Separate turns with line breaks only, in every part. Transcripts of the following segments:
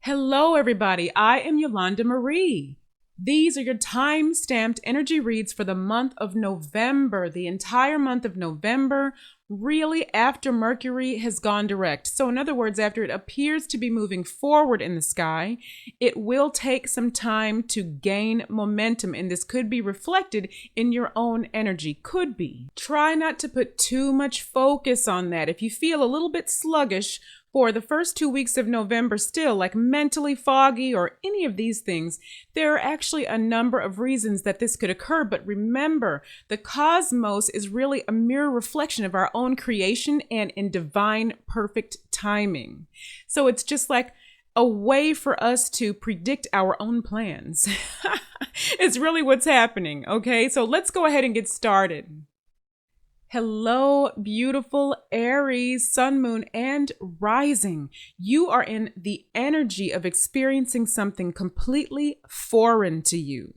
Hello, everybody. I am Yolanda Marie. These are your time-stamped energy reads for the month of November, the entire month of November, really after Mercury has gone direct. So in other words, after it appears to be moving forward in the sky, it will take some time to gain momentum, and this could be reflected in your own energy. Could be. Try not to put too much focus on that. If you feel a little bit sluggish for the first 2 weeks of November still, like mentally foggy or any of these things, there are actually a number of reasons that this could occur. But remember, the cosmos is really a mirror reflection of our own creation and in divine perfect timing. So it's just like a way for us to predict our own plans. It's really what's happening, okay? So let's go ahead and get started. Hello, beautiful Aries, sun, moon, and rising. You are in the energy of experiencing something completely foreign to you.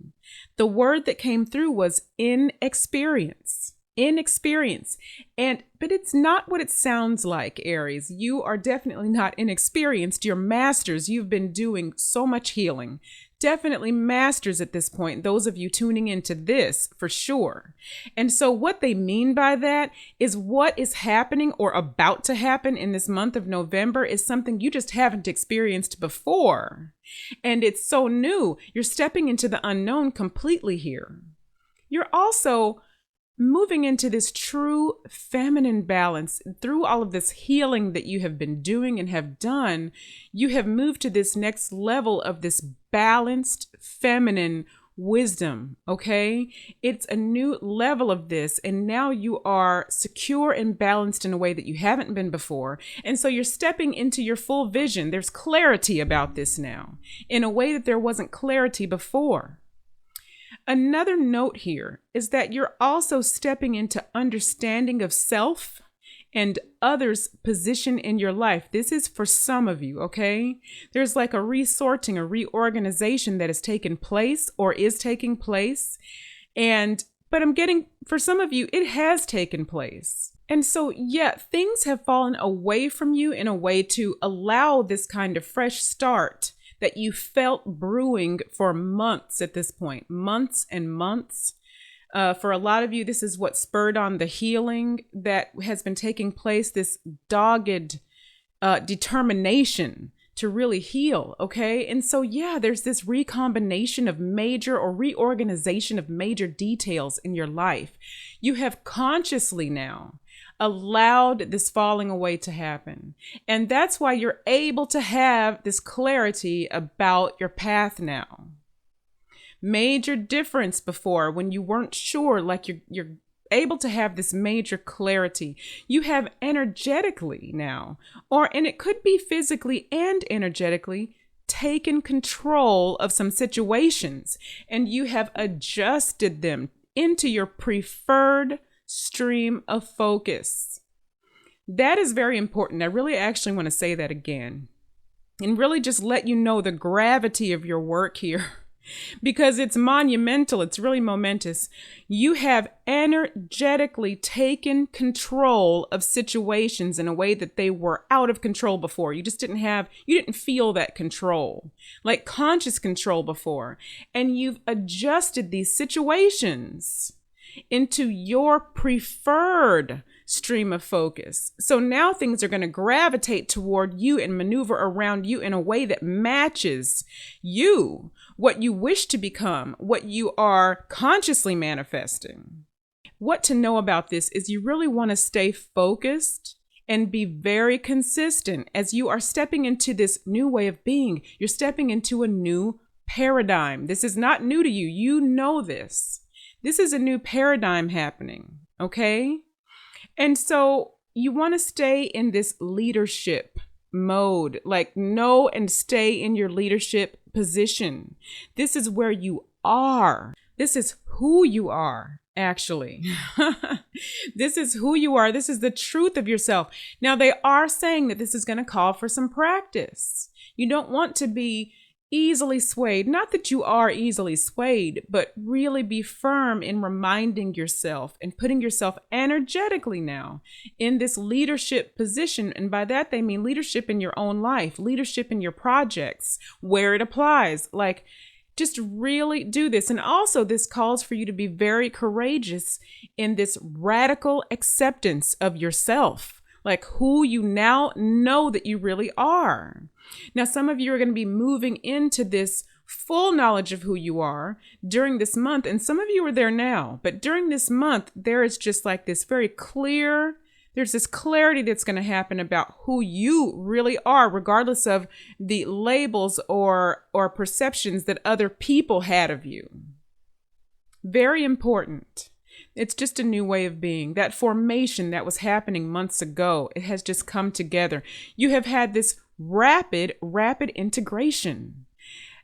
The word that came through was inexperience. Inexperience. But it's not what it sounds like, Aries. You are definitely not inexperienced. You're masters. You've been doing so much healing. Definitely masters at this point, those of you tuning into this for sure. And so what they mean by that is what is happening or about to happen in this month of November is something you just haven't experienced before. And it's so new. You're stepping into the unknown completely here. You're also moving into this true feminine balance. Through all of this healing that you have been doing and have done, you have moved to this next level of this balanced feminine wisdom, okay? It's a new level of this, and now you are secure and balanced in a way that you haven't been before. And so you're stepping into your full vision. There's clarity about this now in a way that there wasn't clarity before. Another note here is that you're also stepping into understanding of self and others' position in your life. This is for some of you, okay? There's like a resorting, a reorganization that has taken place or is taking place. But I'm getting, for some of you, it has taken place. And so, yeah, things have fallen away from you in a way to allow this kind of fresh start that you felt brewing for months at this point, months and months. For a lot of you, this is what spurred on the healing that has been taking place, this dogged determination to really heal, okay? And so, yeah, there's this recombination of major or reorganization of major details in your life. You have consciously now allowed this falling away to happen. And that's why you're able to have this clarity about your path now. Major difference before when you weren't sure, like you're able to have this major clarity. You have energetically now, and it could be physically and energetically, taken control of some situations, and you have adjusted them into your preferred stream of focus. That is very important. I really actually want to say that again and really just let you know the gravity of your work here because it's monumental. It's really momentous. You have energetically taken control of situations in a way that they were out of control before. You didn't feel that control, like conscious control before. And you've adjusted these situations into your preferred stream of focus. So now things are going to gravitate toward you and maneuver around you in a way that matches you, what you wish to become, what you are consciously manifesting. What to know about this is you really want to stay focused and be very consistent as you are stepping into this new way of being. You're stepping into a new paradigm. This is not new to you. You know this. This is a new paradigm happening, okay? And so you want to stay in this leadership mode, like know and stay in your leadership position. This is where you are. This is who you are, actually. This is who you are. This is the truth of yourself. Now, they are saying that this is going to call for some practice. You don't want to be easily swayed. Not that you are easily swayed, but really be firm in reminding yourself and putting yourself energetically now in this leadership position. And by that, they mean leadership in your own life, leadership in your projects, where it applies. Like, just really do this. And also, this calls for you to be very courageous in this radical acceptance of yourself, like who you now know that you really are. Now, some of you are going to be moving into this full knowledge of who you are during this month. And some of you are there now. But during this month, there is just like this very clear, there's this clarity that's going to happen about who you really are, regardless of the labels or perceptions that other people had of you. Very important. It's just a new way of being. That formation that was happening months ago, it has just come together. You have had this rapid integration.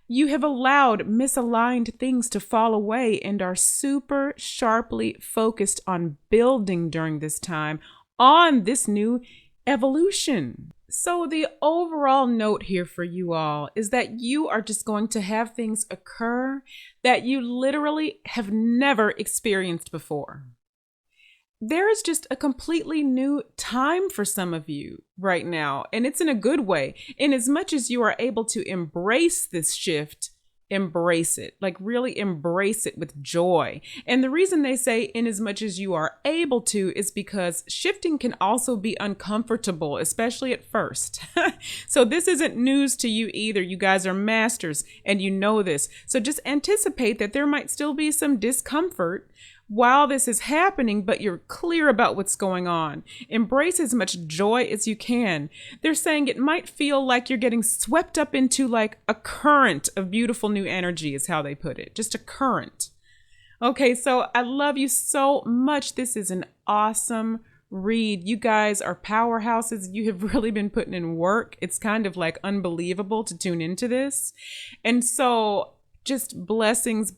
You have allowed misaligned things to fall away and are super sharply focused on building during this time on this new evolution. So the overall note here for you all is that you are just going to have things occur that you literally have never experienced before. There is just a completely new time for some of you right now, and it's in a good way. In as much as you are able to embrace this shift, embrace it, like really embrace it with joy. And the reason they say in as much as you are able to is because shifting can also be uncomfortable, especially at first. So this isn't news to you either. You guys are masters and you know this. So just anticipate that there might still be some discomfort while this is happening, but you're clear about what's going on. Embrace as much joy as you can. They're saying it might feel like you're getting swept up into like a current of beautiful new energy is how they put it. Just a current. Okay, so I love you so much. This is an awesome read. You guys are powerhouses. You have really been putting in work. It's kind of like unbelievable to tune into this. And so just blessings,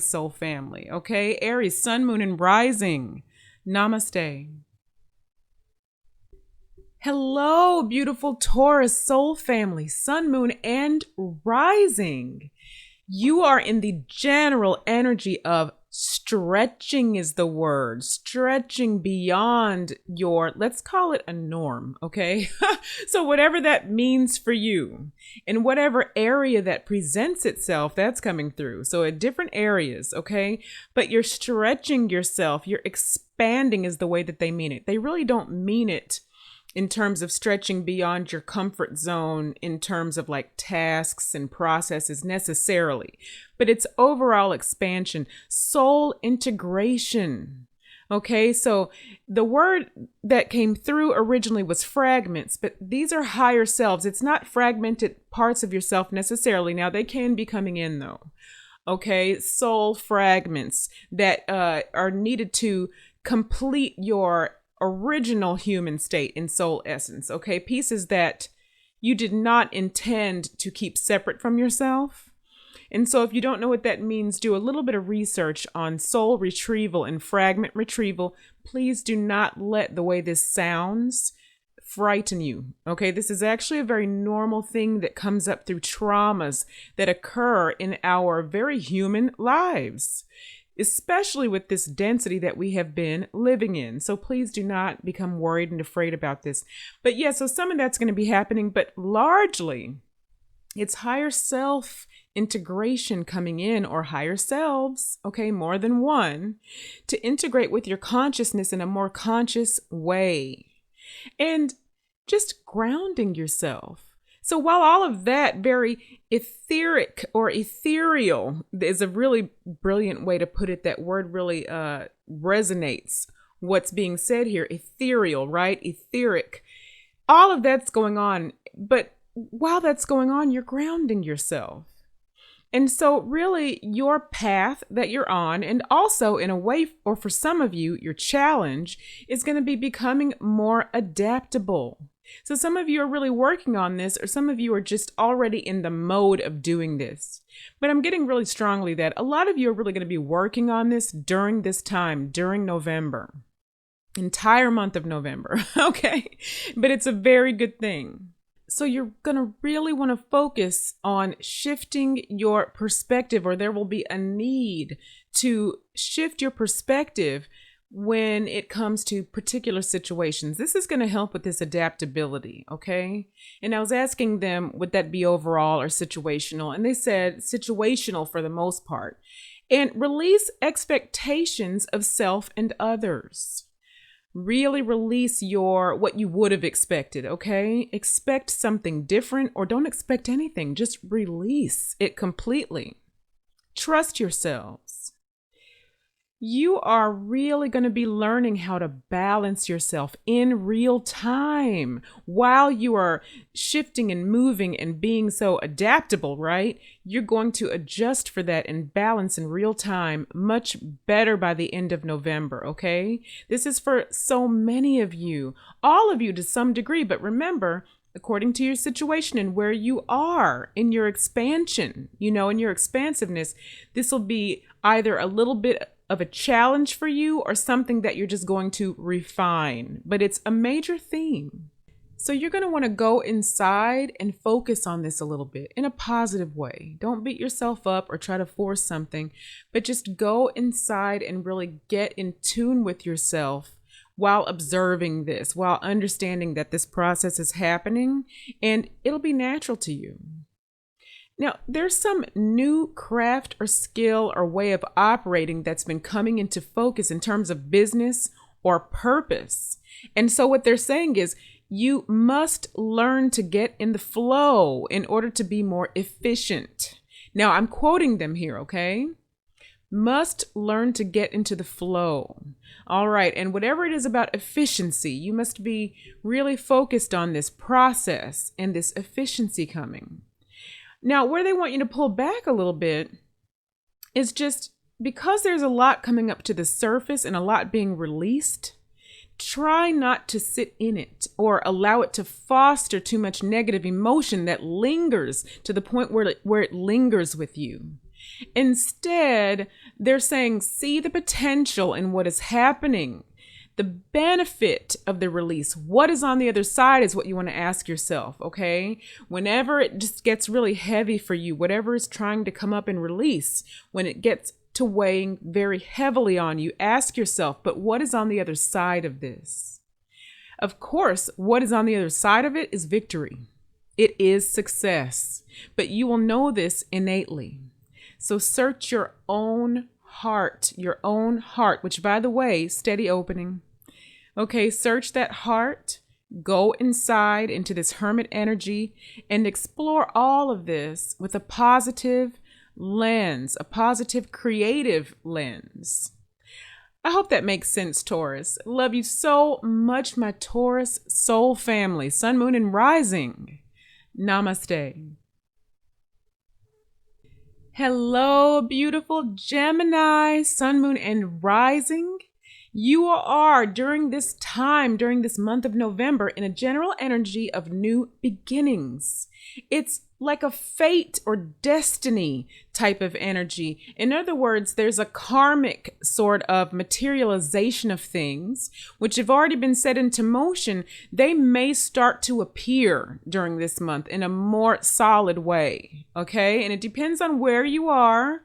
soul family. Okay, Aries, sun, moon, and rising. Namaste. Hello, beautiful Taurus soul family, sun, moon, and rising. You are in the general energy of stretching is the word, stretching beyond your, let's call it a norm, okay? So whatever that means for you, in whatever area that presents itself, that's coming through. So at different areas, okay? But you're stretching yourself, you're expanding is the way that they mean it. They really don't mean it in terms of stretching beyond your comfort zone, in terms of like tasks and processes necessarily, but it's overall expansion, soul integration. Okay, so the word that came through originally was fragments, but these are higher selves. It's not fragmented parts of yourself necessarily. Now they can be coming in though. Okay, soul fragments that are needed to complete your original human state in soul essence. Okay, pieces that you did not intend to keep separate from yourself. And so if you don't know what that means, do a little bit of research on soul retrieval and fragment retrieval. Please do not let the way this sounds frighten you. Okay, this is actually a very normal thing that comes up through traumas that occur in our very human lives, especially with this density that we have been living in. So please do not become worried and afraid about this. But yeah, so some of that's going to be happening, but largely it's higher self integration coming in, or higher selves, okay, more than one, to integrate with your consciousness in a more conscious way and just grounding yourself. So while all of that very etheric or ethereal is a really brilliant way to put it, that word really resonates what's being said here. Ethereal, right? Etheric. All of that's going on. But while that's going on, you're grounding yourself. And so really your path that you're on, and also in a way, or for some of you, your challenge is going to be becoming more adaptable. So some of you are really working on this, or some of you are just already in the mode of doing this. But I'm getting really strongly that a lot of you are really going to be working on this during this time, during November, entire month of November. Okay. But it's a very good thing. So you're going to really want to focus on shifting your perspective, or there will be a need to shift your perspective when it comes to particular situations. This is going to help with this adaptability, okay? And I was asking them, would that be overall or situational? And they said situational for the most part. And release expectations of self and others. Really release what you would have expected, okay? Expect something different, or don't expect anything. Just release it completely. Trust yourselves. You are really going to be learning how to balance yourself in real time while you are shifting and moving and being so adaptable, right? You're going to adjust for that and balance in real time much better by the end of November, okay? This is for so many of you, all of you to some degree, but remember, according to your situation and where you are in your expansion, in your expansiveness, this will be either a little bit of a challenge for you or something that you're just going to refine, but it's a major theme. So you're going to want to go inside and focus on this a little bit in a positive way. Don't beat yourself up or try to force something, but just go inside and really get in tune with yourself while observing this, while understanding that this process is happening and it'll be natural to you. Now, there's some new craft or skill or way of operating that's been coming into focus in terms of business or purpose. And so what they're saying is you must learn to get in the flow in order to be more efficient. Now, I'm quoting them here, okay? Must learn to get into the flow. All right. And whatever it is about efficiency, you must be really focused on this process and this efficiency coming. Now, where they want you to pull back a little bit is just because there's a lot coming up to the surface and a lot being released, try not to sit in it or allow it to foster too much negative emotion that lingers to the point where it lingers with you. Instead, they're saying, see the potential in what is happening. The benefit of the release, what is on the other side, is what you want to ask yourself, okay? Whenever it just gets really heavy for you, whatever is trying to come up and release, when it gets to weighing very heavily on you, ask yourself, but what is on the other side of this? Of course, what is on the other side of it is victory. It is success, but you will know this innately. So search your own heart, which, by the way, steady opening. Okay, search that heart, go inside into this hermit energy and explore all of this with a positive lens, a positive creative lens. I hope that makes sense, Taurus. Love you so much, my Taurus soul family, sun, moon, and rising. Namaste. Hello, beautiful Gemini, sun, moon, and rising. You are, during this month of November, in a general energy of new beginnings. It's like a fate or destiny type of energy. In other words, there's a karmic sort of materialization of things, which have already been set into motion. They may start to appear during this month in a more solid way, okay? And it depends on where you are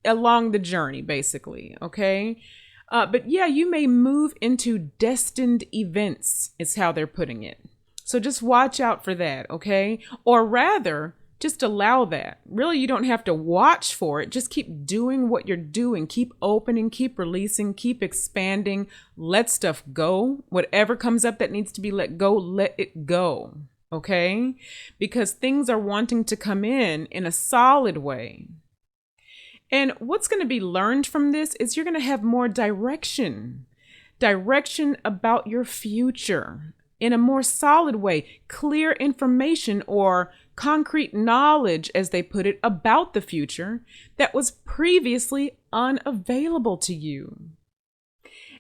along the journey, basically, okay? But yeah, you may move into destined events, is how they're putting it. So just watch out for that, okay? Or rather, just allow that. Really, you don't have to watch for it. Just keep doing what you're doing. Keep opening, keep releasing, keep expanding. Let stuff go. Whatever comes up that needs to be let go, let it go, okay? Because things are wanting to come in a solid way. And what's going to be learned from this is you're going to have more direction about your future in a more solid way, clear information or concrete knowledge, as they put it, about the future that was previously unavailable to you.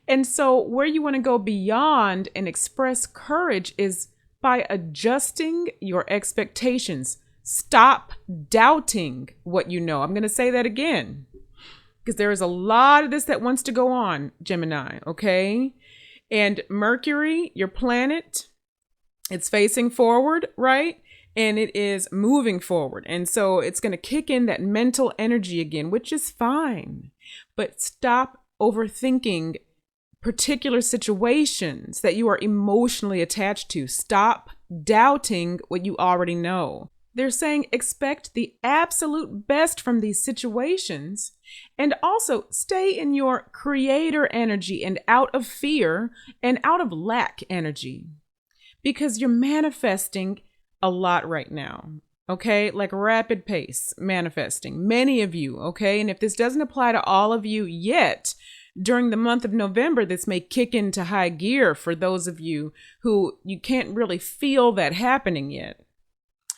And so where you want to go beyond and express courage is by adjusting your expectations. Stop doubting what you know. I'm going to say that again, because there is a lot of this that wants to go on, Gemini, okay? And Mercury, your planet, It's facing forward, right? And it is moving forward. And so it's going to kick in that mental energy again, which is fine. But stop overthinking particular situations that you are emotionally attached to. Stop doubting what you already know. They're saying expect the absolute best from these situations, and also stay in your creator energy and out of fear and out of lack energy, because you're manifesting a lot right now. Okay, like rapid pace manifesting, many of you. Okay, and if this doesn't apply to all of you yet, during the month of November, this may kick into high gear for those of you who you can't really feel that happening yet.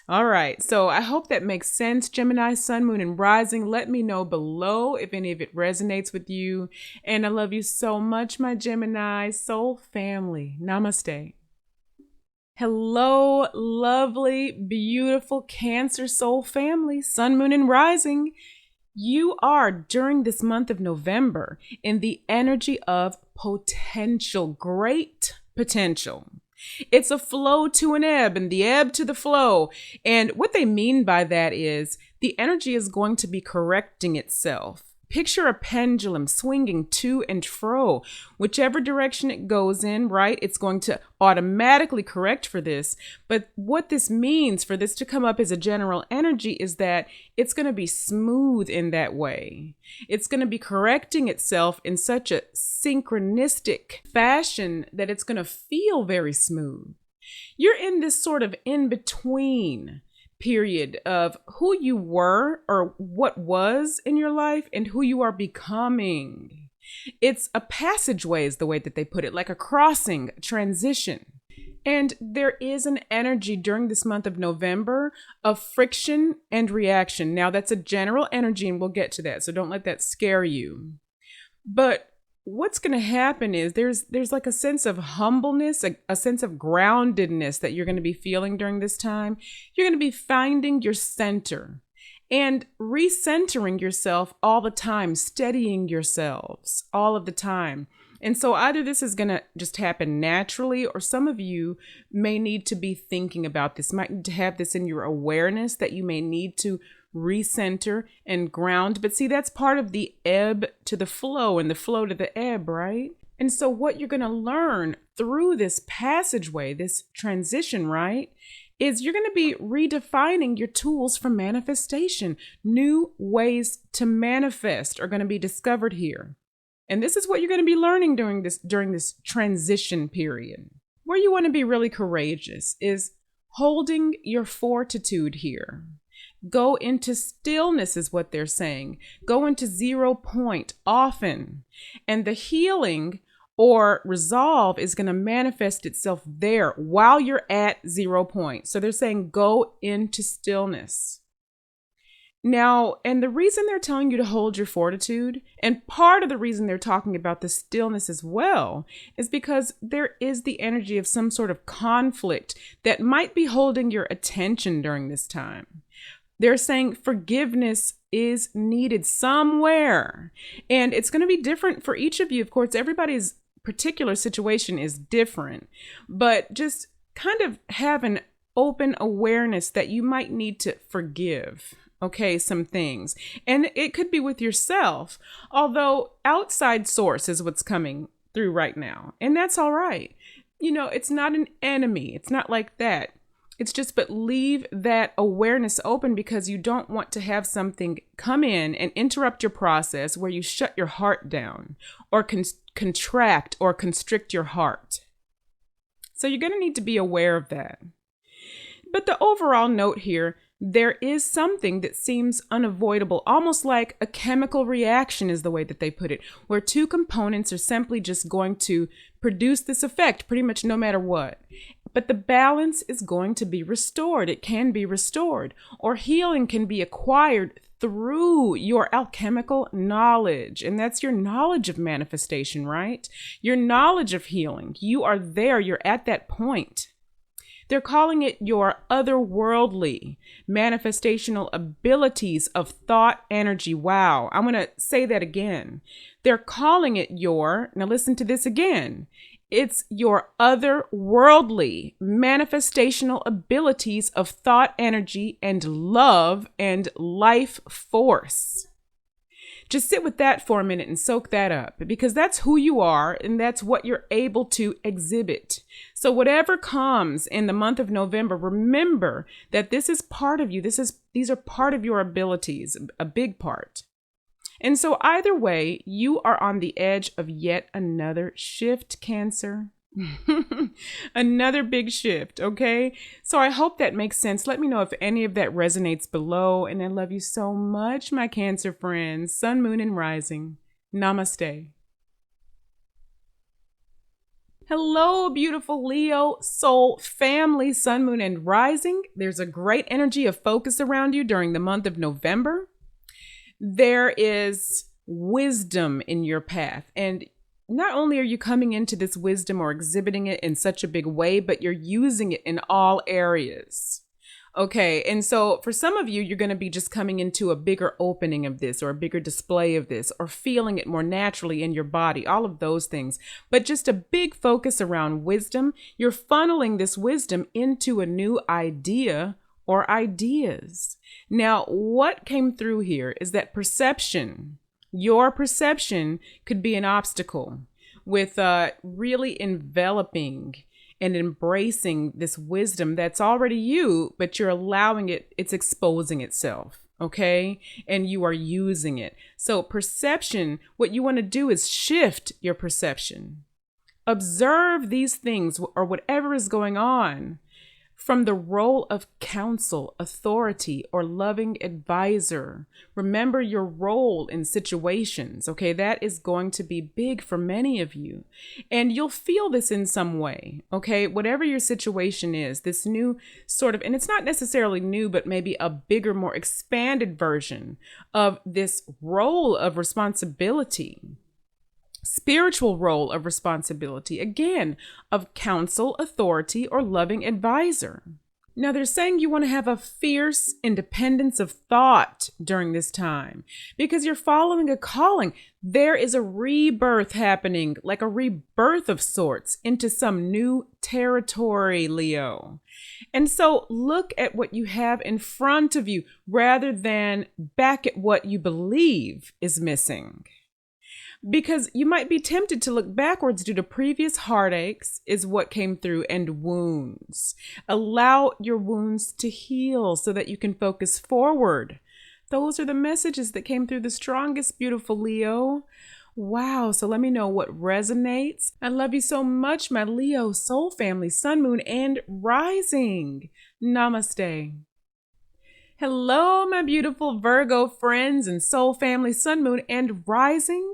All right, so I hope that makes sense, Gemini, Sun, Moon, and Rising. Let me know below if any of it resonates with you. And I love you so much, my Gemini soul family. Namaste. Hello, lovely, beautiful Cancer soul family, Sun, Moon, and Rising. You are, during this month of November, in the energy of potential, great potential. It's a flow to an ebb and the ebb to the flow. And what they mean by that is the energy is going to be correcting itself. Picture a pendulum swinging to and fro. Whichever direction it goes in, right, it's going to automatically correct for this. But what this means for this to come up as a general energy is that it's going to be smooth in that way. It's going to be correcting itself in such a synchronistic fashion that it's going to feel very smooth. You're in this sort of in-between period of who you were or what was in your life and who you are becoming. It's a passageway is the way that they put it, like a crossing, transition. And there is an energy during this month of November of friction and reaction. Now that's a general energy and we'll get to that, so don't let that scare you. But what's going to happen is there's like a sense of humbleness, a sense of groundedness that you're going to be feeling during this time. You're going to be finding your center and recentering yourself all the time, steadying yourselves all of the time. And so either this is going to just happen naturally, or some of you may need to be thinking about this, might need to have this in your awareness that you may need to recenter and ground. But see, that's part of the ebb to the flow and the flow to the ebb, right? And so what you're going to learn through this passageway, this transition, right, is you're going to be redefining your tools for manifestation. New ways to manifest are going to be discovered here. And this is what you're going to be learning during this transition period. Where you want to be really courageous is holding your fortitude here. Go into stillness is what they're saying. Go into 0 point often. And the healing or resolve is going to manifest itself there while you're at 0 point. So they're saying go into stillness. Now, and the reason they're telling you to hold your fortitude, and part of the reason they're talking about the stillness as well, is because there is the energy of some sort of conflict that might be holding your attention during this time. They're saying forgiveness is needed somewhere, and it's going to be different for each of you. Of course, everybody's particular situation is different, but just kind of have an open awareness that you might need to forgive. Okay, some things. And it could be with yourself, although outside source is what's coming through right now. And that's all right. You know, it's not an enemy. It's not like that. It's just, but leave that awareness open, because you don't want to have something come in and interrupt your process where you shut your heart down or contract or constrict your heart. So you're going to need to be aware of that. But the overall note here, there is something that seems unavoidable, almost like a chemical reaction is the way that they put it, where two components are simply just going to produce this effect pretty much no matter what. But the balance is going to be restored. It can be restored, or healing can be acquired through your alchemical knowledge. And that's your knowledge of manifestation, right? Your knowledge of healing. You are there. You're at that point. They're calling it your otherworldly manifestational abilities of thought energy. Wow. I'm going to say that again. They're calling it your, now listen to this again. It's your otherworldly manifestational abilities of thought, energy, and love and life force. Just sit with that for a minute and soak that up, because that's who you are and that's what you're able to exhibit. So whatever comes in the month of November, remember that this is part of you. These are part of your abilities, a big part. And so either way, you are on the edge of yet another shift, Cancer. Another big shift, okay? So I hope that makes sense. Let me know if any of that resonates below. And I love you so much, my Cancer friends. Sun, moon, and rising. Namaste. Hello, beautiful Leo, soul, family, sun, moon, and rising. There's a great energy of focus around you during the month of November. There is wisdom in your path, and not only are you coming into this wisdom or exhibiting it in such a big way, but you're using it in all areas. Okay, and so for some of you, you're going to be just coming into a bigger opening of this or a bigger display of this or feeling it more naturally in your body, all of those things. But just a big focus around wisdom. You're funneling this wisdom into a new idea or ideas. Now, what came through here is that perception. Your perception could be an obstacle with really enveloping and embracing this wisdom that's already you, but you're allowing it, it's exposing itself, okay? And you are using it. So perception, what you want to do is shift your perception. Observe these things or whatever is going on from the role of counsel, authority, or loving advisor. Remember your role in situations, okay? That is going to be big for many of you. And you'll feel this in some way, okay? Whatever your situation is, this new sort of, and it's not necessarily new, but maybe a bigger, more expanded version of this role of responsibility. Spiritual role of responsibility, again, of counsel, authority, or loving advisor. Now, they're saying you want to have a fierce independence of thought during this time because you're following a calling. There is a rebirth happening, like a rebirth of sorts into some new territory, Leo. And so look at what you have in front of you rather than back at what you believe is missing. Because you might be tempted to look backwards due to previous heartaches is what came through, and wounds. Allow your wounds to heal so that you can focus forward. Those are the messages that came through the strongest, beautiful Leo. Wow. So let me know what resonates. I love you so much, my Leo soul family, sun, moon, and rising. Namaste. Hello, my beautiful Virgo friends and soul family, sun, moon, and rising.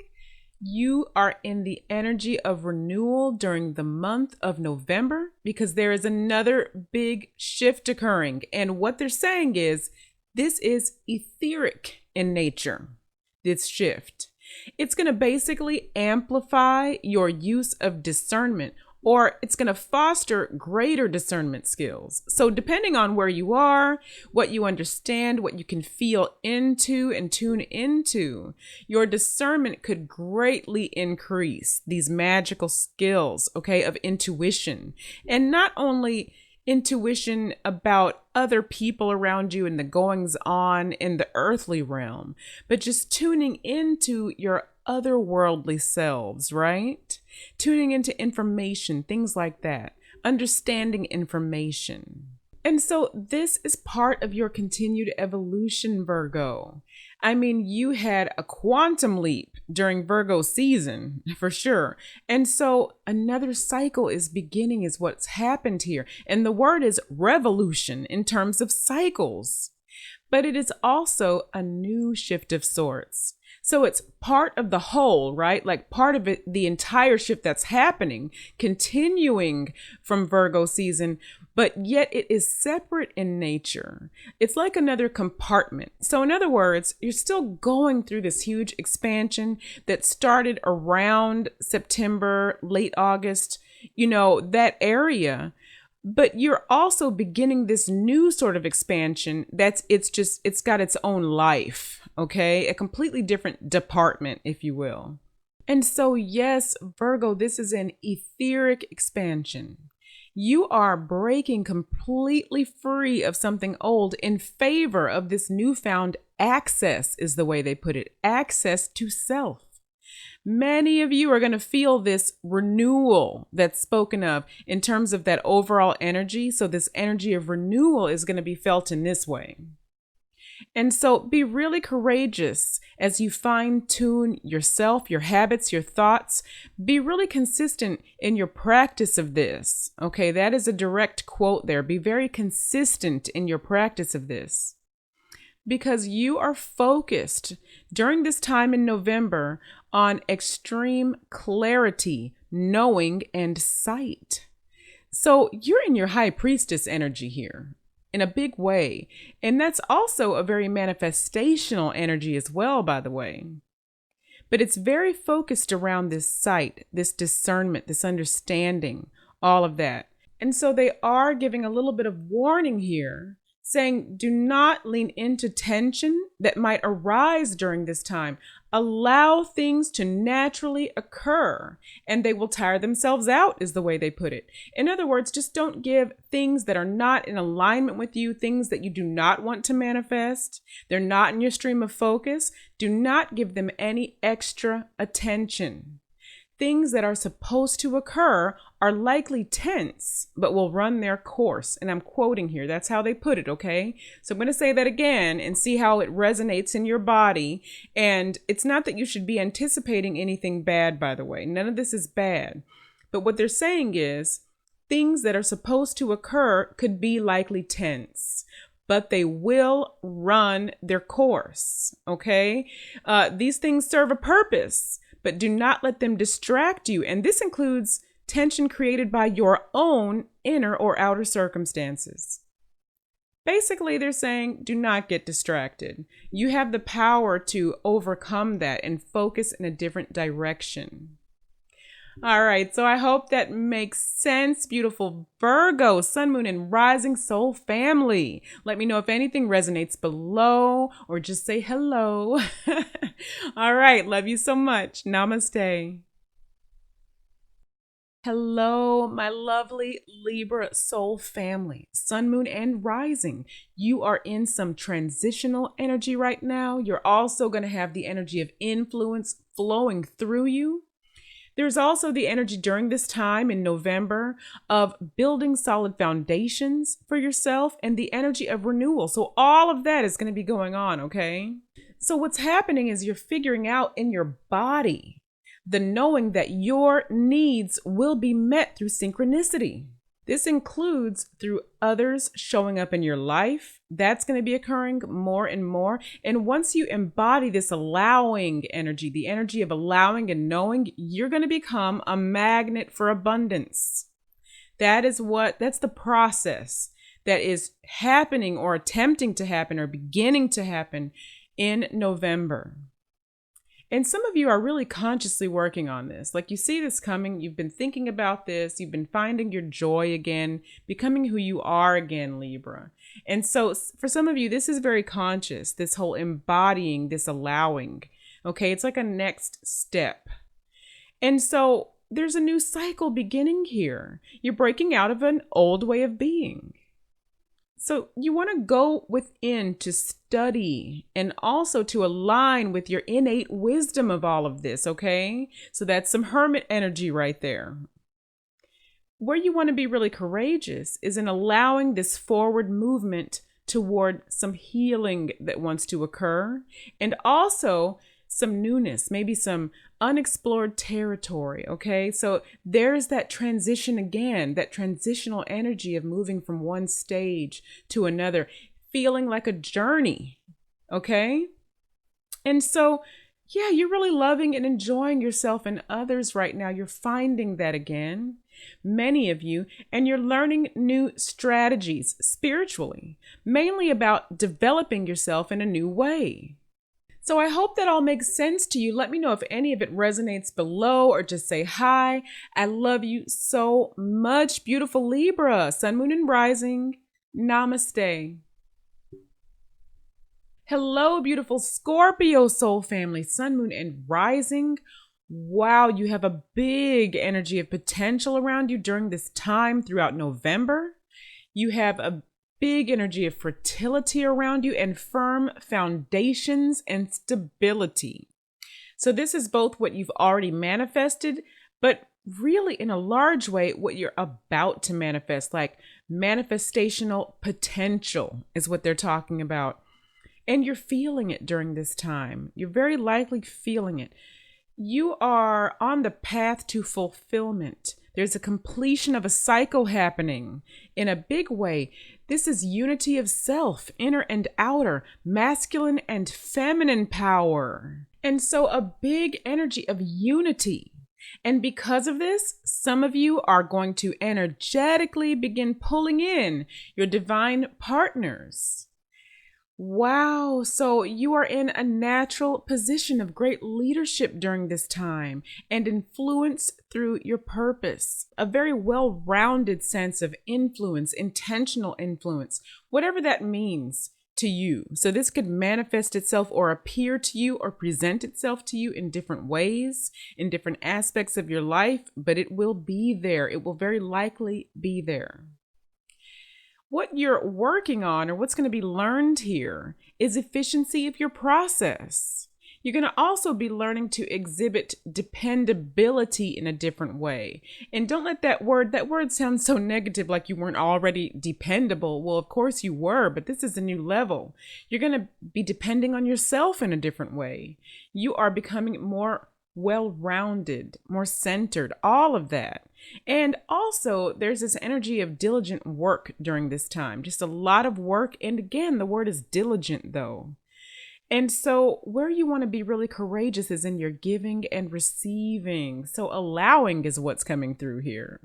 You are in the energy of renewal during the month of November because there is another big shift occurring. And what they're saying is this is etheric in nature, this shift. It's going to basically amplify your use of discernment, or it's going to foster greater discernment skills. So depending on where you are, what you understand, what you can feel into and tune into, your discernment could greatly increase these magical skills, okay, of intuition. And not only intuition about other people around you and the goings on in the earthly realm, but just tuning into your otherworldly selves, right? Tuning into information, things like that, understanding information. And so this is part of your continued evolution, Virgo. I mean, you had a quantum leap during Virgo season, for sure. And so another cycle is beginning, is what's happened here. And the word is revolution in terms of cycles. But it is also a new shift of sorts. So it's part of the whole, right? Like part of it, the entire shift that's happening, continuing from Virgo season, but yet it is separate in nature. It's like another compartment. So in other words, you're still going through this huge expansion that started around September, late August, that area. But you're also beginning this new sort of expansion it's got its own life, okay? A completely different department, if you will. And so, yes, Virgo, this is an etheric expansion. You are breaking completely free of something old in favor of this newfound access, is the way they put it, access to self. Many of you are going to feel this renewal that's spoken of in terms of that overall energy. So, this energy of renewal is going to be felt in this way. And so be really courageous as you fine tune yourself, your habits, your thoughts. Be really consistent in your practice of this. Okay, that is a direct quote there. Be very consistent in your practice of this, because you are focused during this time in November on extreme clarity, knowing, and sight. So you're in your high priestess energy here in a big way. And that's also a very manifestational energy as well, by the way. But it's very focused around this sight, this discernment, this understanding, all of that. And so they are giving a little bit of warning here, saying do not lean into tension that might arise during this time. Allow things to naturally occur and they will tire themselves out, is the way they put it. In other words, just don't give things that are not in alignment with you, things that you do not want to manifest. They're not in your stream of focus. Do not give them any extra attention. Things that are supposed to occur are likely tense, but will run their course. And I'm quoting here. That's how they put it, okay? So I'm going to say that again and see how it resonates in your body. And it's not that you should be anticipating anything bad, by the way. None of this is bad. But what they're saying is things that are supposed to occur could be likely tense, but they will run their course, okay? These things serve a purpose, but do not let them distract you. And this includes tension created by your own inner or outer circumstances. Basically, they're saying do not get distracted. You have the power to overcome that and focus in a different direction. All right, so I hope that makes sense, beautiful Virgo, Sun, Moon, and Rising Soul family. Let me know if anything resonates below or just say hello. All right, love you so much. Namaste. Hello, my lovely Libra soul family, Sun, Moon, and Rising. You are in some transitional energy right now. You're also going to have the energy of influence flowing through you. There's also the energy during this time in November of building solid foundations for yourself and the energy of renewal. So all of that is going to be going on, okay? So what's happening is you're figuring out in your body the knowing that your needs will be met through synchronicity. This includes through others showing up in your life. That's going to be occurring more and more. And once you embody this allowing energy, the energy of allowing and knowing, you're going to become a magnet for abundance. That's the process that is happening or attempting to happen or beginning to happen in November. And some of you are really consciously working on this. Like you see this coming, you've been thinking about this, you've been finding your joy again, becoming who you are again, Libra. And so for some of you, this is very conscious, this whole embodying, this allowing. Okay, it's like a next step. And so there's a new cycle beginning here. You're breaking out of an old way of being. So you want to go within to study and also to align with your innate wisdom of all of this, okay? So that's some hermit energy right there. Where you want to be really courageous is in allowing this forward movement toward some healing that wants to occur and also some newness, maybe some unexplored territory, okay? So there's that transition again, that transitional energy of moving from one stage to another, feeling like a journey, okay? And so, yeah, you're really loving and enjoying yourself and others right now. You're finding that again, many of you, and you're learning new strategies spiritually, mainly about developing yourself in a new way. So I hope that all makes sense to you. Let me know if any of it resonates below or just say hi. I love you so much, beautiful Libra, Sun, Moon, and Rising. Namaste. Hello, beautiful Scorpio soul family, Sun, Moon, and Rising. Wow, you have a big energy of potential around you during this time throughout November. You have a big energy of fertility around you and firm foundations and stability. So this is both what you've already manifested, but really in a large way, what you're about to manifest, like manifestational potential is what they're talking about. And you're feeling it during this time. You're very likely feeling it. You are on the path to fulfillment. There's a completion of a cycle happening in a big way. This is unity of self, inner and outer, masculine and feminine power. And so a big energy of unity. And because of this, some of you are going to energetically begin pulling in your divine partners. Wow, so you are in a natural position of great leadership during this time and influence through your purpose. A very well-rounded sense of influence, intentional influence, whatever that means to you. So this could manifest itself or appear to you or present itself to you in different ways, in different aspects of your life, but it will be there. It will very likely be there. What you're working on or what's going to be learned here is efficiency of your process. You're going to also be learning to exhibit dependability in a different way. And don't let that word sound so negative, like you weren't already dependable. Well, of course you were, but this is a new level. You're going to be depending on yourself in a different way. You are becoming more well-rounded, more centered, all of that. And also there's this energy of diligent work during this time, just a lot of work. And again, the word is diligent though. And so where you want to be really courageous is in your giving and receiving. So allowing is what's coming through here.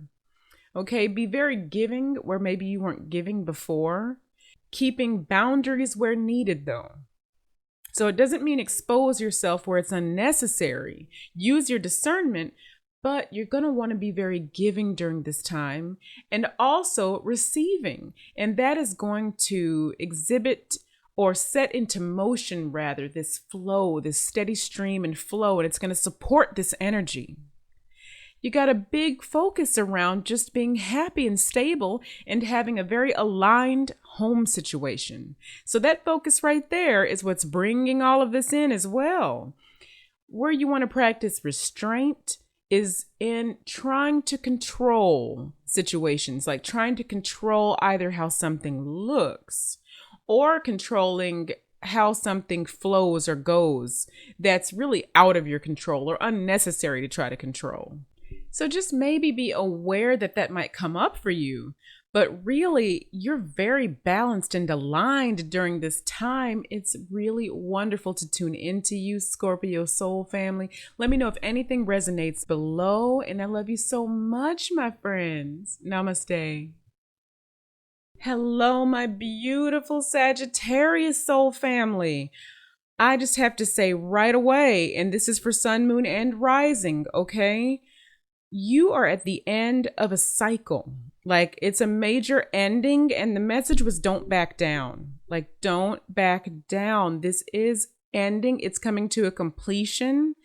Okay, be very giving where maybe you weren't giving before. Keeping boundaries where needed though. So it doesn't mean expose yourself where it's unnecessary. Use your discernment, but you're going to want to be very giving during this time and also receiving. And that is going to exhibit or set into motion, rather, this flow, this steady stream and flow, and it's going to support this energy. You got a big focus around just being happy and stable and having a very aligned home situation. So that focus right there is what's bringing all of this in as well. Where you want to practice restraint is in trying to control situations, like trying to control either how something looks or controlling how something flows or goes that's really out of your control or unnecessary to try to control. So just maybe be aware that that might come up for you, but really you're very balanced and aligned during this time. It's really wonderful to tune into you, Scorpio soul family. Let me know if anything resonates below, and I love you so much, my friends. Namaste. Hello, my beautiful Sagittarius soul family. I just have to say right away, and this is for sun, moon, and rising, okay? You are at the end of a cycle. Like, it's a major ending, and the message was don't back down. Like, don't back down. This is ending. It's coming to a completion.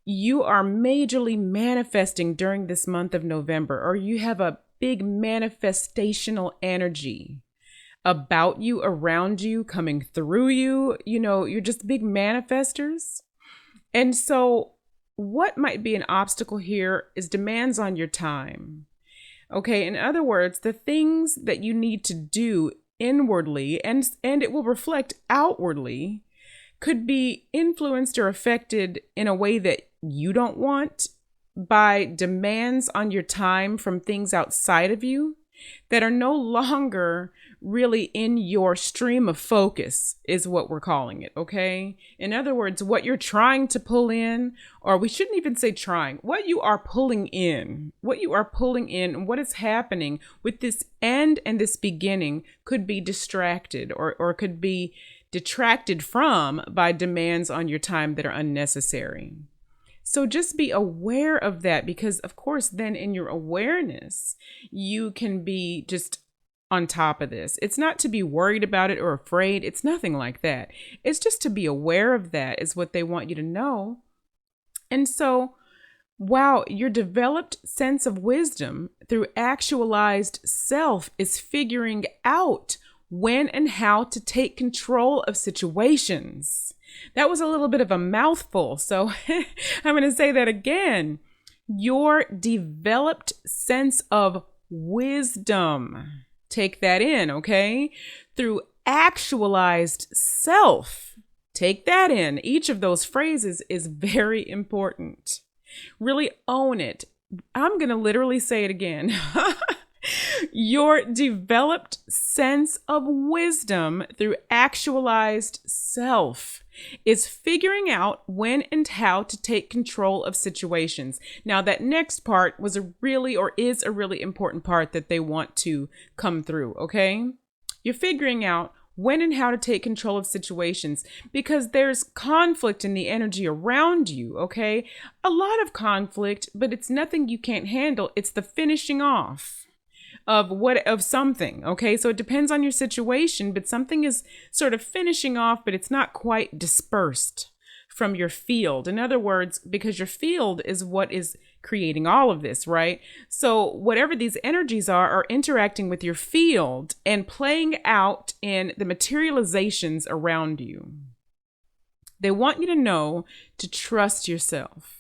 You are majorly manifesting during this month of November, or you have a big manifestational energy about you, around you, coming through you. You know, you're just big manifestors. And so what might be an obstacle here is demands on your time. Okay, in other words, the things that you need to do inwardly and it will reflect outwardly could be influenced or affected in a way that you don't want by demands on your time from things outside of you that are no longer really in your stream of focus is what we're calling it, okay? In other words, what you're trying to pull in, or we shouldn't even say trying, what you are pulling in, and what is happening with this end and this beginning could be distracted or could be detracted from by demands on your time that are unnecessary. So just be aware of that, because of course, then in your awareness, you can be just on top of this. It's not to be worried about it or afraid. It's nothing like that. It's just to be aware of that is what they want you to know. And so Wow, your developed sense of wisdom through actualized self is figuring out when and how to take control of situations. That was a little bit of a mouthful, so I'm going to say that again. Your developed sense of wisdom. Take that in, okay? Through actualized self. Take that in. Each of those phrases is very important. Really own it. I'm going to literally say it again. Your developed sense of wisdom through actualized self is figuring out when and how to take control of situations. Now, that next part was is a really important part that they want to come through, okay? You're figuring out when and how to take control of situations because there's conflict in the energy around you, okay? A lot of conflict, but it's nothing you can't handle. It's the finishing off of something, okay? So it depends on your situation, but something is sort of finishing off, but it's not quite dispersed from your field. In other words, because your field is what is creating all of this, right? So whatever these energies are interacting with your field and playing out in the materializations around you. They want you to know to trust yourself.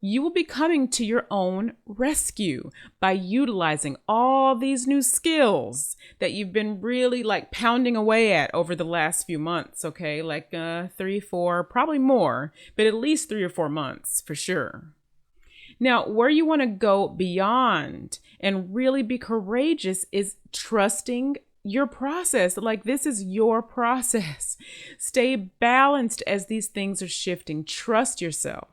You will be coming to your own rescue by utilizing all these new skills that you've been really like pounding away at over the last few months, okay? Like 3, 4, probably more, but at least 3 or 4 months for sure. Now, where you want to go beyond and really be courageous is trusting your process. Like this is your process. Stay balanced as these things are shifting. Trust yourself.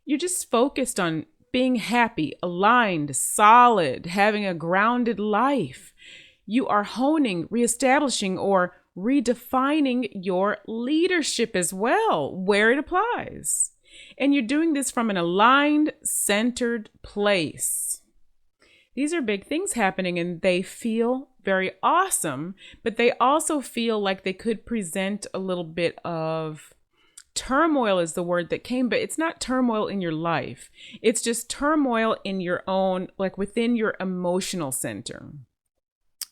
You're just focused on being happy, aligned, solid, having a grounded life. You are honing, reestablishing, or redefining your leadership as well, where it applies. And you're doing this from an aligned, centered place. These are big things happening and they feel very awesome, but they also feel like they could present a little bit of turmoil is the word that came, but it's not turmoil in your life. It's just turmoil in your own, like within your emotional center.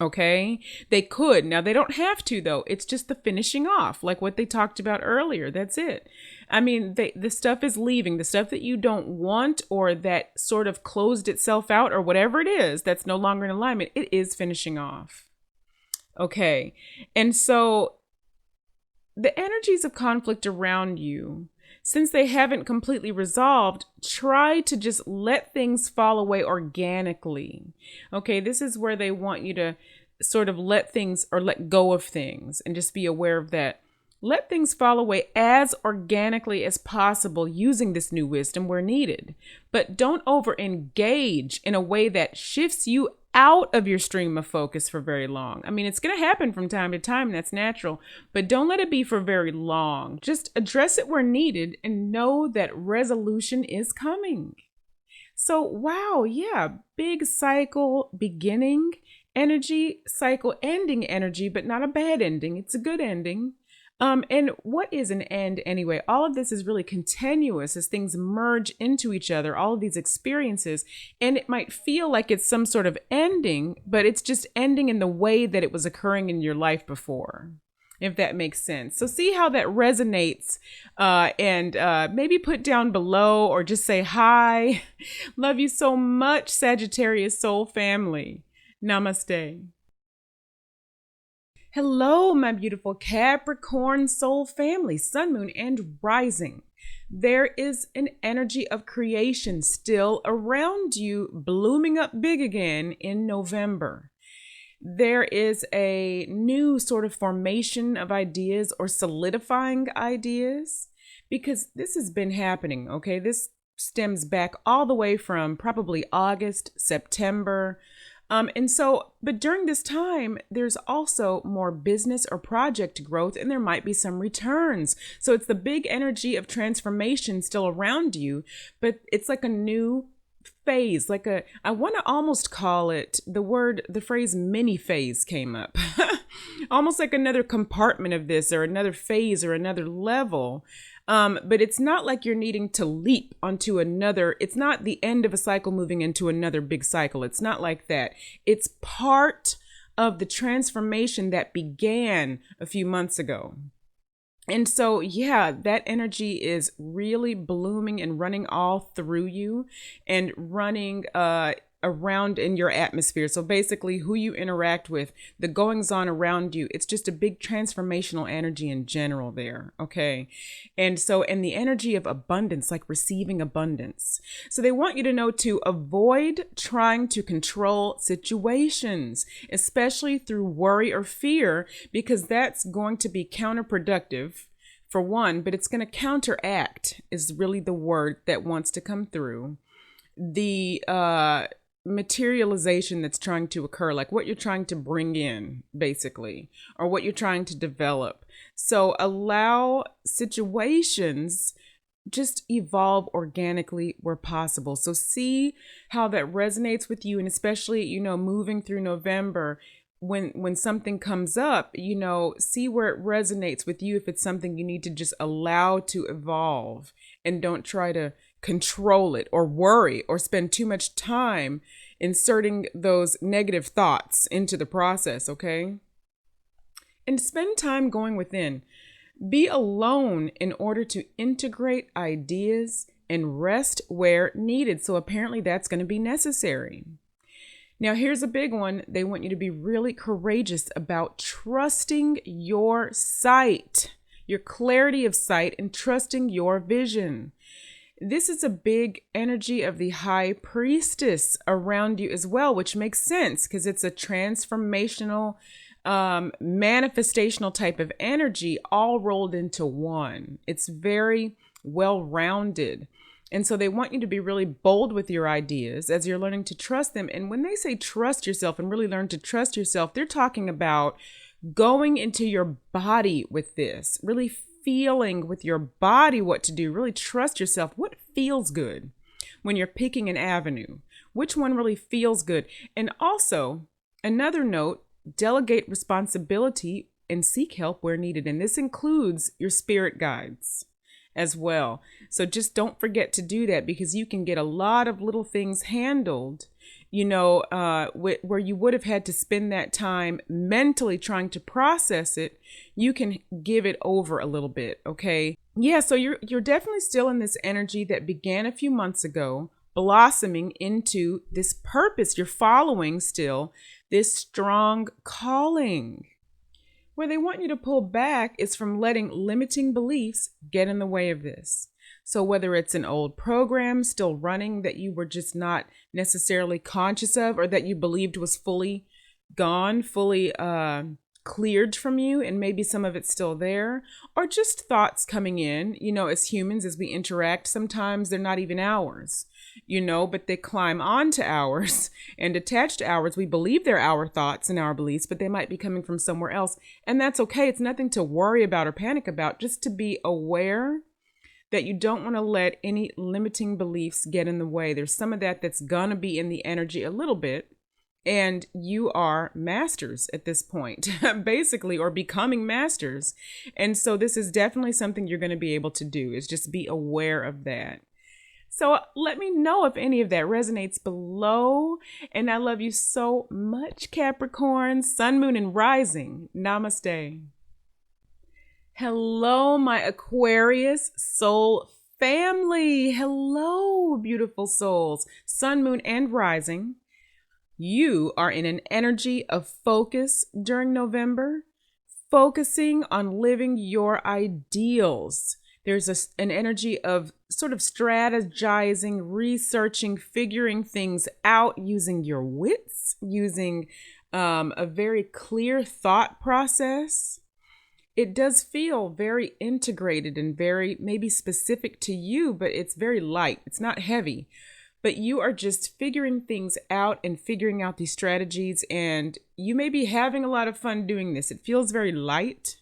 Okay? They could. Now, they don't have to, though. It's just the finishing off, like what they talked about earlier. That's it. I mean, the stuff is leaving. The stuff that you don't want or that sort of closed itself out or whatever it is that's no longer in alignment, it is finishing off. Okay? And so the energies of conflict around you, since they haven't completely resolved, try to just let things fall away organically. Okay, this is where they want you to sort of let things or let go of things and just be aware of that. Let things fall away as organically as possible using this new wisdom where needed. But don't over-engage in a way that shifts you out of your stream of focus for very long. I mean, it's going to happen from time to time, and that's natural, but don't let it be for very long. Just address it where needed and know that resolution is coming. So, wow, yeah, big cycle beginning energy, cycle ending energy, but not a bad ending. It's a good ending. And what is an end anyway? All of this is really continuous as things merge into each other, all of these experiences. And it might feel like it's some sort of ending, but it's just ending in the way that it was occurring in your life before, if that makes sense. So see how that resonates and maybe put down below or just say hi. Love you so much, Sagittarius soul family. Namaste. Hello, my beautiful Capricorn soul family, sun, moon, and rising. There is an energy of creation still around you, blooming up big again in November. There is a new sort of formation of ideas or solidifying ideas because this has been happening, okay? This stems back all the way from probably August, September, but during this time, there's also more business or project growth, and there might be some returns. So it's the big energy of transformation still around you, but it's like a new phase, I want to almost call it the phrase mini phase came up, almost like another compartment of this or another phase or another level. But it's not like you're needing to leap onto another. It's not the end of a cycle moving into another big cycle. It's not like that. It's part of the transformation that began a few months ago. And so, yeah, that energy is really blooming and running all through you and running around in your atmosphere. So basically who you interact with, the goings on around you, it's just a big transformational energy in general there. Okay. And so, and the energy of abundance, like receiving abundance. So they want you to know to avoid trying to control situations, especially through worry or fear, because that's going to be counterproductive for one, but it's going to counteract is really the word that wants to come through. The, materialization that's trying to occur, like what you're trying to bring in, basically, or what you're trying to develop. So allow situations just evolve organically where possible. So see how that resonates with you, and especially, moving through November, when something comes up, see where it resonates with you, if it's something you need to just allow to evolve and don't try to control it or worry or spend too much time inserting those negative thoughts into the process, okay? And spend time going within. Be alone in order to integrate ideas and rest where needed. So apparently that's going to be necessary. Now, here's a big one. They want you to be really courageous about trusting your sight, your clarity of sight, and trusting your vision. This is a big energy of the high priestess around you as well, which makes sense because it's a transformational, manifestational type of energy all rolled into one. It's very well-rounded. And so they want you to be really bold with your ideas as you're learning to trust them. And when they say trust yourself and really learn to trust yourself, they're talking about going into your body with this, really feeling with your body what to do. Really trust yourself. What feels good when you're picking an avenue? Which one really feels good? And also, another note, delegate responsibility and seek help where needed. And this includes your spirit guides as well. So just don't forget to do that, because you can get a lot of little things handled, where you would have had to spend that time mentally trying to process it. You can give it over a little bit. Okay. Yeah. So you're definitely still in this energy that began a few months ago, blossoming into this purpose. You're following still this strong calling. Where they want you to pull back is from letting limiting beliefs get in the way of this. So whether it's an old program still running that you were just not necessarily conscious of, or that you believed was fully gone, fully cleared from you, and maybe some of it's still there, or just thoughts coming in, as humans, as we interact, sometimes they're not even ours, but they climb onto ours and attach to ours. We believe they're our thoughts and our beliefs, but they might be coming from somewhere else. And that's okay. It's nothing to worry about or panic about, just to be aware that you don't want to let any limiting beliefs get in the way. There's some of that that's going to be in the energy a little bit. And you are masters at this point, basically, or becoming masters. And so this is definitely something you're going to be able to do, is just be aware of that. So let me know if any of that resonates below. And I love you so much, Capricorn, Sun, Moon, and Rising. Namaste. Hello, my Aquarius soul family. Hello, beautiful souls, Sun, Moon, and Rising. You are in an energy of focus during November, focusing on living your ideals. There's an energy of sort of strategizing, researching, figuring things out, using your wits, using a very clear thought process. It does feel very integrated and very maybe specific to you, but it's very light. It's not heavy. But you are just figuring things out and figuring out these strategies, and you may be having a lot of fun doing this. It feels very light.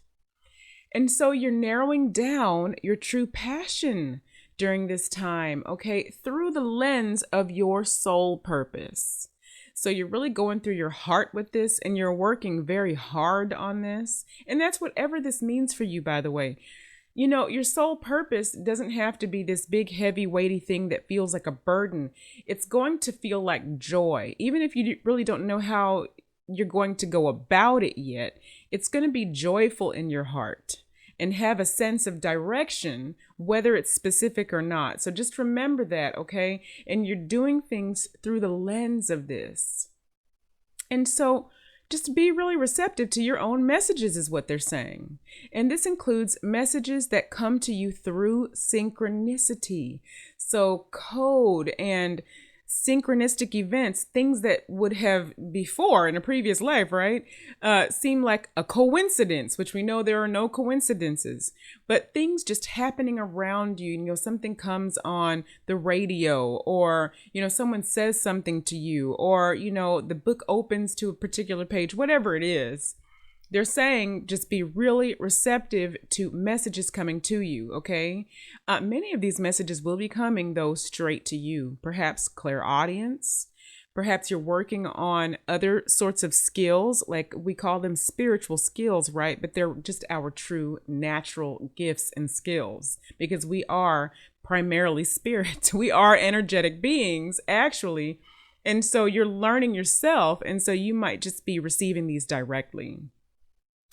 And so you're narrowing down your true passion during this time, okay, through the lens of your soul purpose. So you're really going through your heart with this, and you're working very hard on this. And that's whatever this means for you, by the way. your sole purpose doesn't have to be this big, heavy, weighty thing that feels like a burden. It's going to feel like joy. Even if you really don't know how you're going to go about it yet, it's going to be joyful in your heart and have a sense of direction, whether it's specific or not. So just remember that, okay? And you're doing things through the lens of this. And so just be really receptive to your own messages is what they're saying. And this includes messages that come to you through synchronicity. So code and synchronistic events, things that would have before in a previous life, right, seem like a coincidence, which we know there are no coincidences, but things just happening around you. Something comes on the radio, or, someone says something to you, or, the book opens to a particular page, whatever it is. They're saying just be really receptive to messages coming to you, okay? Many of these messages will be coming, though, straight to you. Perhaps clairaudience. Perhaps you're working on other sorts of skills, like we call them spiritual skills, right? But they're just our true natural gifts and skills, because we are primarily spirit. We are energetic beings, actually. And so you're learning yourself, and so you might just be receiving these directly.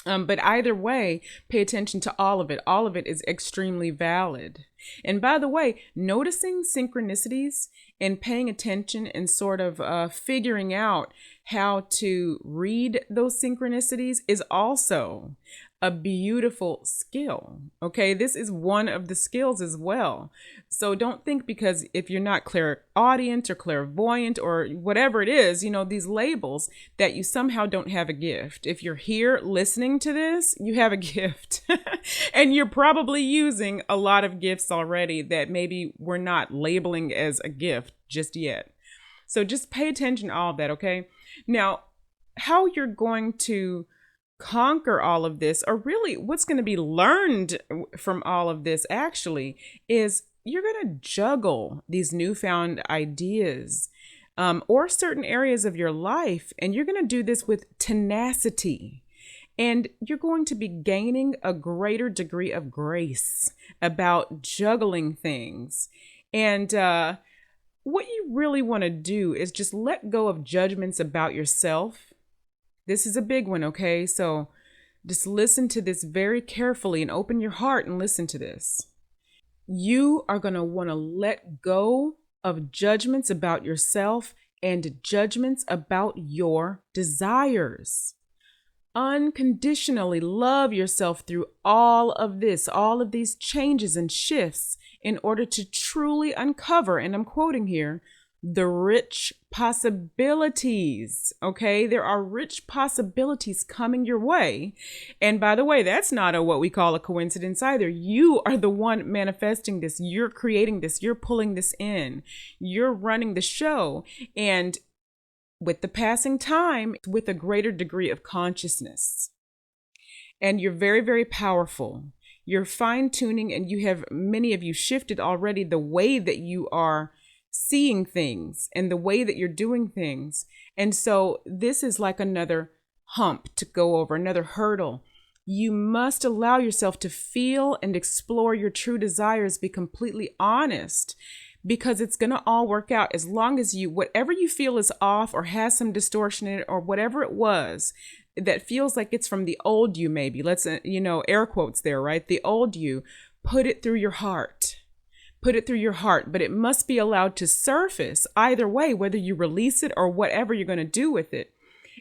But either way, pay attention to all of it. All of it is extremely valid. And by the way, noticing synchronicities and paying attention and sort of figuring out how to read those synchronicities is also a beautiful skill. Okay, this is one of the skills as well. So don't think because if you're not clairaudient or clairvoyant or whatever it is, these labels, that you somehow don't have a gift. If you're here listening to this, you have a gift. And you're probably using a lot of gifts already that maybe we're not labeling as a gift just yet. So just pay attention to all of that, okay? Now, how you're going to conquer all of this, or really what's going to be learned from all of this actually, is you're going to juggle these newfound ideas or certain areas of your life, and you're going to do this with tenacity. And you're going to be gaining a greater degree of grace about juggling things. And what you really want to do is just let go of judgments about yourself. This is a big one, okay? So just listen to this very carefully and open your heart and listen to this. You are going to want to let go of judgments about yourself and judgments about your desires. Unconditionally love yourself through all of this, all of these changes and shifts, in order to truly uncover, and I'm quoting here, the rich possibilities. Okay, there are rich possibilities coming your way. And by the way, that's not what we call a coincidence either. You are the one manifesting this. You're creating this. You're pulling this in. You're running the show. And with the passing time, with a greater degree of consciousness. And you're very, very powerful. You're fine-tuning, and you have, many of you, shifted already the way that you are seeing things and the way that you're doing things. And so this is like another hump to go over, another hurdle. You must allow yourself to feel and explore your true desires, be completely honest, because it's going to all work out as long as you, whatever you feel is off or has some distortion in it, or whatever it was that feels like it's from the old you, maybe, let's, air quotes there, right? The old you, put it through your heart. Put it through your heart, but it must be allowed to surface either way, whether you release it or whatever you're going to do with it.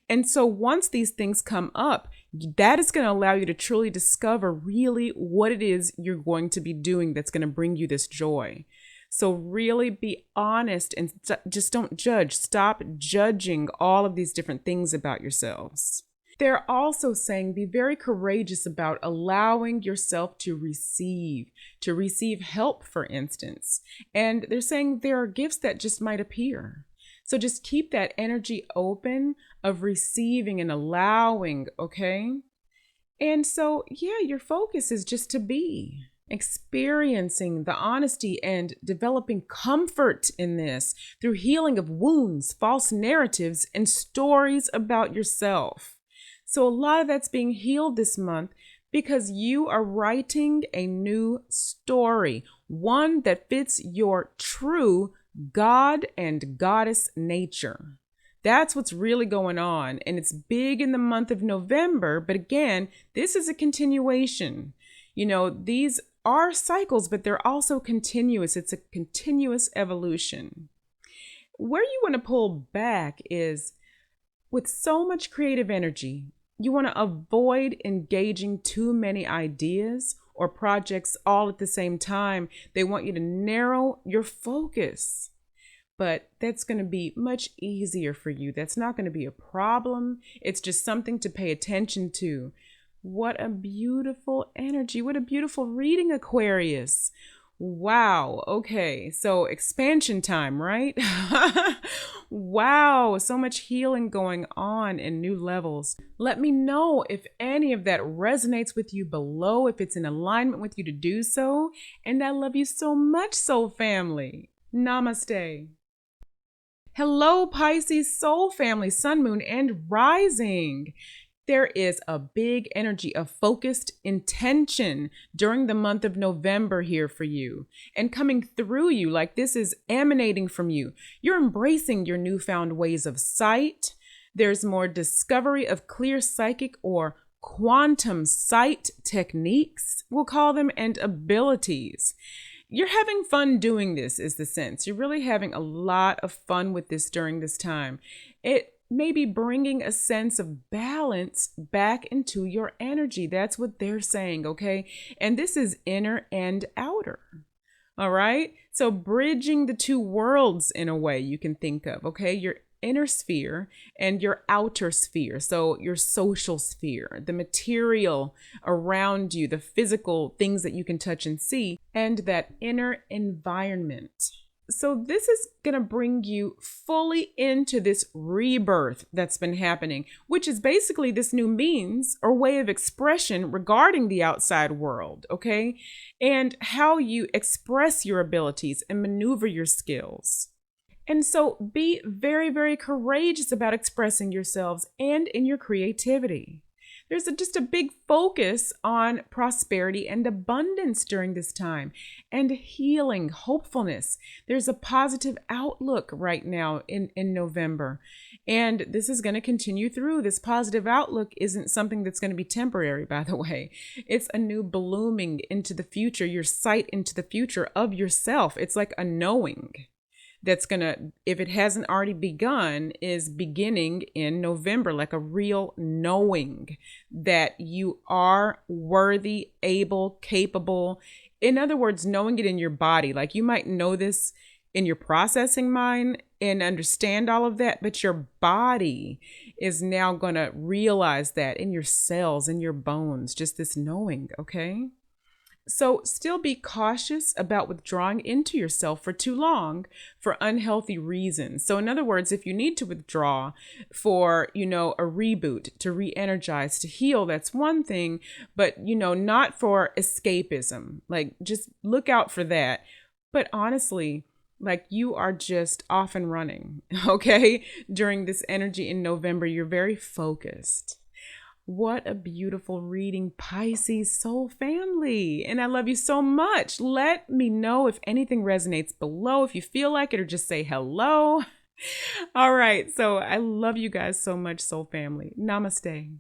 And so once these things come up, that is going to allow you to truly discover really what it is you're going to be doing that's going to bring you this joy. So really be honest and just don't judge. Stop judging all of these different things about yourselves. They're also saying be very courageous about allowing yourself to receive help, for instance. And they're saying there are gifts that just might appear. So just keep that energy open of receiving and allowing, okay? And so, yeah, your focus is just to be experiencing the honesty and developing comfort in this through healing of wounds, false narratives, and stories about yourself. So a lot of that's being healed this month because you are writing a new story, one that fits your true God and goddess nature. That's what's really going on. And it's big in the month of November. But again, this is a continuation. These are cycles, but they're also continuous. It's a continuous evolution. Where you want to pull back is with so much creative energy, you want to avoid engaging too many ideas or projects all at the same time. They want you to narrow your focus. But that's going to be much easier for you. That's not going to be a problem. It's just something to pay attention to. What a beautiful energy. What a beautiful reading, Aquarius. Wow. Okay. So expansion time, right? Wow. So much healing going on in new levels. Let me know if any of that resonates with you below, if it's in alignment with you to do so. And I love you so much, soul family. Namaste. Hello, Pisces soul family, sun, moon, and rising. There is a big energy of focused intention during the month of November here for you and coming through you, like this is emanating from you. You're embracing your newfound ways of sight. There's more discovery of clear psychic or quantum sight techniques, we'll call them, and abilities. You're having fun doing this is the sense. You're really having a lot of fun with this during this time. It may be bringing a sense of balance back into your energy. That's what they're saying, okay? And this is inner and outer, all right? So bridging the two worlds in a way you can think of, okay? Your inner sphere and your outer sphere. So your social sphere, the material around you, the physical things that you can touch and see, and that inner environment. So this is going to bring you fully into this rebirth that's been happening, which is basically this new means or way of expression regarding the outside world, okay? And how you express your abilities and maneuver your skills. And so be very, very courageous about expressing yourselves and in your creativity. There's just a big focus on prosperity and abundance during this time, and healing, hopefulness. There's a positive outlook right now in November, and this is going to continue through. This positive outlook isn't something that's going to be temporary, by the way. It's a new blooming into the future, your sight into the future of yourself. It's like a knowing that's gonna, if it hasn't already begun, is beginning in November, like a real knowing that you are worthy, able, capable. In other words, knowing it in your body. Like you might know this in your processing mind and understand all of that, but your body is now gonna realize that in your cells, in your bones, just this knowing, okay? So still be cautious about withdrawing into yourself for too long for unhealthy reasons. So in other words, if you need to withdraw for, a reboot, to re-energize, to heal, that's one thing, but, not for escapism. Like just look out for that. But honestly, like you are just off and running, okay? During this energy in November, you're very focused. What a beautiful reading, Pisces soul family. And I love you so much. Let me know if anything resonates below, if you feel like it, or just say hello. All right. So I love you guys so much, soul family. Namaste.